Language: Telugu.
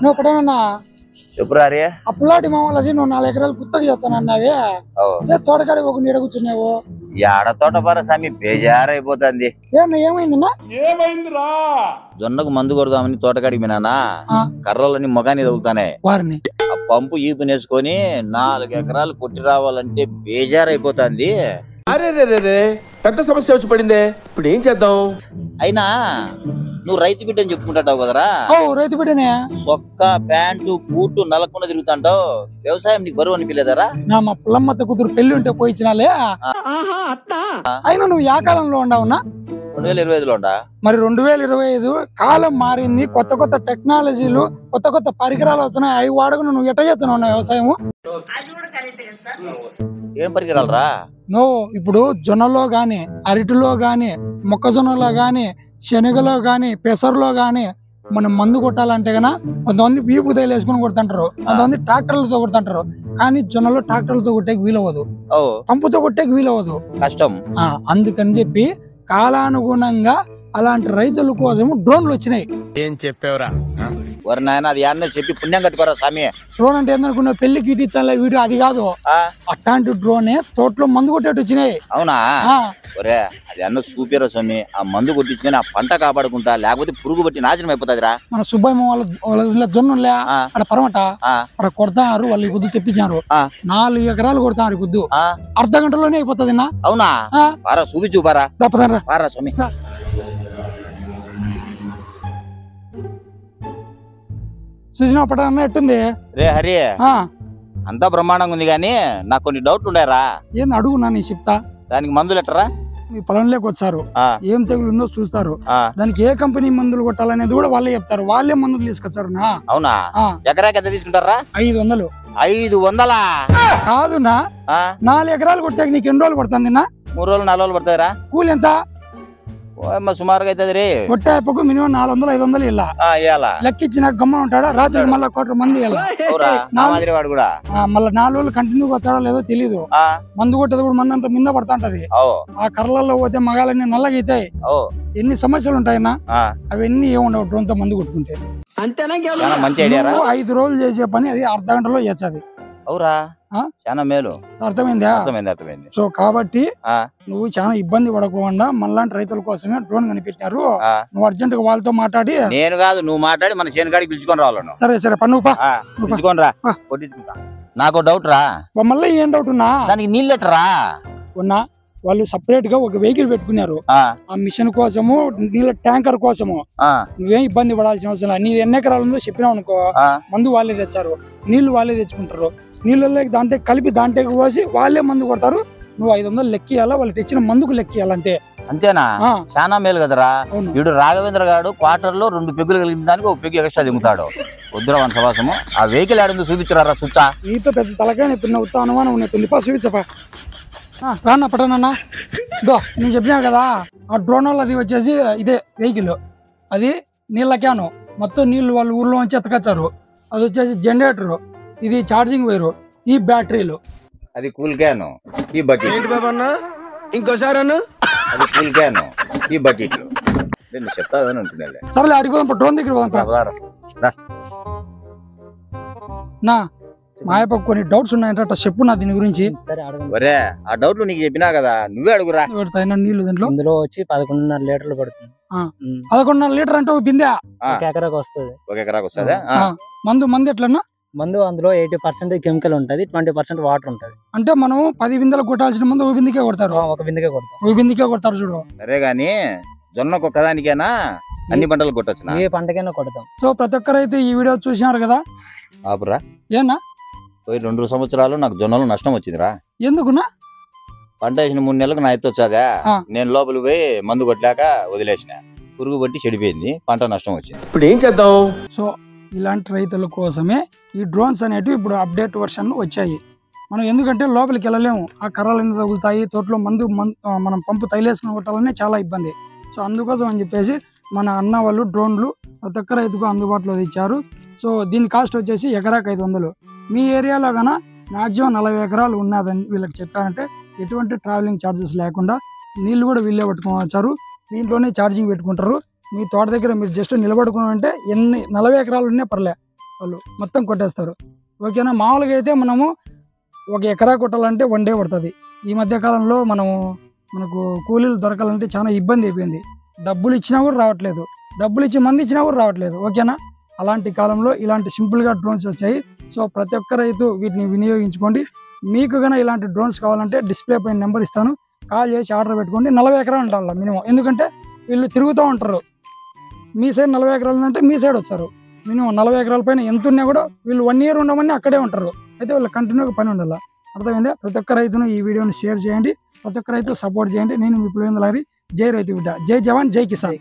నువ్వు ఎప్పుడైనా చెప్పురా రే. అప్పులాంటి మామూలది నువ్వు 4 ఎకరాలు గుత్తగా చేస్తానన్నావే తోటకాడి ఒక నీడ కూర్చున్నావు. ఆడ తోట పర స్వామి బేజారైపోతుంది. ఏమైందన్నా? ఏమైందిరా? జొన్నకు మందు కొడదామని తోటకాడికి వినానా కర్రలని మొగాన్ని తగులుతానే వారిని ఆ పంపు ఈపు నేసుకొని 4 ఎకరాలు కొట్టి రావాలంటే బేజారైపోతుంది. అరే పెద్ద సమస్య వచ్చి పడిందే, ఇప్పుడు ఏం చేద్దాం? అయినా నువ్వు రైతు బిడ్డ అని చెప్పుకుంటావు కదరా. రైతు బిడ్డనే. సొక్క ప్యాంటు బూటు నలకుండా తిరుగుతాంటావు. వ్యవసాయం నీకు బరువు అనిపించలేదరా? మా పుల్లమ్మత కూతురు పెళ్లి ఉంటే పోయిచ్చినాలే. అయినా నువ్వు ఏ కాలంలో ఉండవునా? 2025లో ఉండా. మరి 2025 కాలం మారింది, కొత్త కొత్త టెక్నాలజీలు, కొత్త కొత్త పరికరాలు వస్తున్నాయి. అవి వాడుకుని నువ్వు ఎట్ట చేస్తున్నావు వ్యవసాయం? ఏం పరికరాలరా? నువ్వు ఇప్పుడు జొన్నలో గాని, అరటిలో గాని, మొక్కజొన్నలో గాని, శనగలో గాని, పెసరులో గాని మనం మందు కొట్టాలంటే గనా కొంతమంది వీపు తేలేసుకుని కొడుతుంటారు, కొంతమంది ట్రాక్టర్లతో కొడుతుంటారు. కానీ జొన్నలో ట్రాక్టర్లతో కొట్టేకి వీలవ్వదు, పంపుతో కొట్టేకి వీలవ్వదు, కష్టం. అందుకని చెప్పి కాలానుగుణంగా అలాంటి రైతుల కోసం డ్రోన్లు వచ్చినాయి. ఏం చెప్పావురా? వరి నాయన అది అన్న చెప్పి పుణ్యం కట్టుకోరా స్వామి. డ్రోన్ అంటే ఏందనుకున్నా, పెళ్లికి ఇచ్చాలే వీడియో అది కాదు. అట్లాంటి డ్రోనే తోటలో మందు కొట్టేట్టు వచ్చినాయి. అవునా? ఒరే అది అన్న సూపర్ స్వామి. ఆ మందు కొట్టించుకొని ఆ పంట కాపాడుకుంటా, లేకపోతే పురుగు బట్టి నాశనం అయిపోతాదిరా. మన సుబ్బయ్య వాళ్ళ జొన్నలే అక్కడ పరమట అక్కడ కొడతారు. వాళ్ళు ఈ పొద్దు తెప్పించారు, 4 ఎకరాలు కొడతారు ఈ పొద్దు. అర్ధ గంటలోనే అయిపోతుంది. అవునా? పారా చూపించు, పారా స్వామి. చూసిన పట్టణ ఎట్టుంది రే హరి? అంతా బ్రహ్మాండంగా ఉంది, గానీ నాకు కొన్ని డౌట్లు ఉన్నాయరా. ఏంది అడుగునా, నీ చెప్తా. దానికి మందులు ఎట్టరా? మీ పొలంలోకి వచ్చారు, ఏం తెగులు ఉందో చూస్తారు, దానికి ఏ కంపెనీ మందులు కొట్టాలనేది కూడా వాళ్ళే చెప్తారు. వాళ్ళే మందులు తీసుకొచ్చారు. అవునా? ఎకరాకి ఎంత తీసుకుంటారా? 500. 500 కాదునా, 4 ఎకరాలు కొట్టాక నీకు ఎన్ని రోజులు పడుతుంది? 3 రోజులు 4 రోజులు పడతారా? కూలి ఎంత? సుమారుగా అవుతుంది రే. కొట్టేపకు మినిమం 400-500 ఇలా లెక్కించిన గమ్మన ఉంటాడా? రాత్రి మళ్ళీ 1 మంది వాడు కూడా మళ్ళీ 4 రోజులు కంటిన్యూ కొట్టాడో లేదో తెలీదు. మందు కొట్టేది కూడా మంది అంతా మింద పడతా ఉంటది. ఆ కర్రలలో పోతే మగాలన్నీ నల్లగైతాయి. ఎన్ని సమస్యలు ఉంటాయన్నా, అవన్నీ ఏముండవు డ్రోన్ తో మందు కొట్టుకుంటే. మంచి ఐడియా. 5 రోజులు చేసే పని అది అర్ధ గంటలో చేస్తుంది. అవురా? చాలా మేలు. అర్థమైందా? అర్థమైంది. సో కాబట్టి నువ్వు చాలా ఇబ్బంది పడకుండా మనలాంటి రైతుల కోసమే డ్రోన్ కనిపెట్టినారు. నువ్వు అర్జెంట్ గా వాళ్ళతో మాట్లాడి. నేను కాదు, నువ్వు మాట్లాడి మన చేనుకాడికి పిలుచుకొని రావాలను. సరే పిలుచుకొని రా. నాకు డౌట్ రా. మళ్ళీ ఏం డౌట్ ఉన్నా? దానికి నీళ్ళు ఎట్టరా? ఉన్నా వాళ్ళు సపరేట్ గా ఒక వెహికల్ పెట్టుకున్నారు. ఆ మిషన్ కోసము, నీళ్ళ ట్యాంకర్ కోసము. నువ్వేం ఇబ్బంది పడాల్సిన అవసరం లేదు. నీ ఎన్ని ఎకరాలు ఉందో చెప్పినావు అనుకో, మందు వాళ్ళే తెచ్చారు, నీళ్లు వాళ్ళే తెచ్చుకుంటారు. నీళ్ళలో దాంట్లో కలిపి దాంట్లోకి పోసి వాళ్ళే మందు కొడతారు. నువ్వు 500 లెక్కియాలా, వాళ్ళు తెచ్చిన మందుకు లెక్కియాలంటే. అంతేనా? చాలా మేలు కదరా. వీడు రాఘవేంద్ర గారు క్వార్టర్ లో 2 పెగ్గులు కలిగిన దానికి 1 పెగ్గు ఎక్స్ట్రా దిగుతాడు. వద్దురా వంశవాసము. ఆ వెహికల్ ఆడుందో చూపించరా సుచ్చా. నీతో పెద్ద తలకాయ ఇప్పుడు ఉత్తా అనుమానం ఉన్నాయి. పెళ్లిపా చూపించపా. రాన్న పట్టనన్నా దో నేను చెప్పినా కదా. ఆ డ్రోన్ వాళ్ళు అది వచ్చేసి ఇదే వెహికల్, అది నీళ్ళ క్యాను. మొత్తం నీళ్లు వాళ్ళు ఊర్లో నుంచి ఎత్తకొచ్చారు. అది వచ్చేసి జనరేటర్, ఇది ఛార్జింగ్ వైరు, ఈ బ్యాటరీలు, అది కూల్ క్యాన్, ఈ బకెట్. ఇంకోసారి అది కూల్ క్యాన్, ఈ బకెట్. నేను చెప్తాను అంటున్నా. సరేలే అడిగిపోదాం, డ్రోన్ దగ్గర పోదాం. నా మాయప్ప కొన్ని డౌట్స్ ఉన్నాయంట, చెప్పు నా దీని గురించి. ఒరే ఆ డౌట్లు నీకు చెప్పినా కదా, నువ్వే అడుగురా. నీళ్లు ఇందులో వచ్చి 11.5 లీటర్లు పడుతుంది. 11.5 లీటర్ అంటే ఒక బిందె 1 ఎకరాకు వస్తుంది. 1 ఎకరాకు వస్తుందా? మందు ఎట్లన్నా? మందు అందులో 80% కెమికల్ ఉంటది, 20% వాటర్ ఉంటది. అంటే మనం 10 బిందెలు కొట్టాల్సిన మందు 1 బిందెకే కొడతారు. 1 బిందెకే కొడతారు. 1 బిందెకే కొడతారు చూడు. సరే గాని జొన్నకు ఒక్కదానికేనా అన్ని పంటలు కొట్టొచ్చు? ఏ పంటకైనా కొడతాం. సో ప్రతి ఒక్కరైతే ఈ వీడియో చూసినారు కదా. ఆపురా. ఏనా పోయి 2 సంవత్సరాలు నాకు జొన్నలు నష్టం వచ్చిందిరా. ఎందుకున్నా? పంట వేసిన 3 నెలలకు నా ఎత్తు వచ్చాదా. నేను లోపలికి పోయి మందు కొట్టలేక వదిలేసిన, పురుగు బట్టి చెడిపోయింది, పంట నష్టం వచ్చింది. ఇప్పుడు ఏం చేద్దాం? సో ఇలాంటి రైతుల కోసమే ఈ డ్రోన్స్ అనేటివి ఇప్పుడు అప్డేట్ వర్షన్ వచ్చాయి. మనం ఎందుకంటే లోపలికి వెళ్ళలేము, ఆ కర్రలన్నీ తగులుతాయి, తోటలో మనం పంపు తైలేసుకుని కొట్టాలనే చాలా ఇబ్బంది. సో అందుకోసం అని చెప్పేసి మన అన్న వాళ్ళు డ్రోన్లు ప్రతి ఒక్క రైతుకు అందుబాటులో ఇచ్చారు. సో దీని కాస్ట్ వచ్చేసి ఎకరాకు 500. మీ ఏరియాలో కన్నా మ్యాక్సిమం 40 ఎకరాలు ఉన్నదని వీళ్ళకి చెప్పారంటే ఎటువంటి ట్రావెలింగ్ ఛార్జెస్ లేకుండా నీళ్ళు కూడా వీళ్ళే పట్టుకొని దీంట్లోనే ఛార్జింగ్ పెట్టుకుంటారు. మీ తోట దగ్గర మీరు జస్ట్ నిలబడుకుని అంటే 40 ఎకరాలు ఉన్నా పర్లే, వాళ్ళు మొత్తం కొట్టేస్తారు. ఓకేనా. మామూలుగా అయితే మనము 1 ఎకరా కొట్టాలంటే 1 డే పడుతుంది. ఈ మధ్య కాలంలో మనకు కూలీలు దొరకాలంటే చాలా ఇబ్బంది అయిపోయింది. డబ్బులు ఇచ్చినా కూడా రావట్లేదు, డబ్బులు ఇచ్చి మంది ఇచ్చినా కూడా రావట్లేదు. ఓకేనా. అలాంటి కాలంలో ఇలాంటి సింపుల్గా డ్రోన్స్ వచ్చాయి. సో ప్రతి ఒక్క రైతు వీటిని వినియోగించుకోండి. మీకు కన్నా ఇలాంటి డ్రోన్స్ కావాలంటే డిస్ప్లే పైన నెంబర్ ఇస్తాను, కాల్ చేసి ఆర్డర్ పెట్టుకోండి. 40 ఎకరాలు ఉండాలి మినిమం, ఎందుకంటే వీళ్ళు తిరుగుతూ ఉంటారు. మీ సైడ్ 40 ఎకరాలు ఉందంటే మీ సైడ్ వస్తారు. మినిమం 40 ఎకరాల పైన ఎంత ఉన్నా కూడా వీళ్ళు 1 year ఉండమని అక్కడే ఉంటారు. అయితే వీళ్ళు కంటిన్యూగా పని ఉండాలి. అర్థమైందా. ప్రతి ఒక్క రైతును ఈ వీడియోని షేర్ చేయండి, ప్రతి ఒక్క రైతు సపోర్ట్ చేయండి. నేను మీ పులివెందుల హరి. జై రైతు బిడ్డ, జై జవాన్, జై కిసాన్.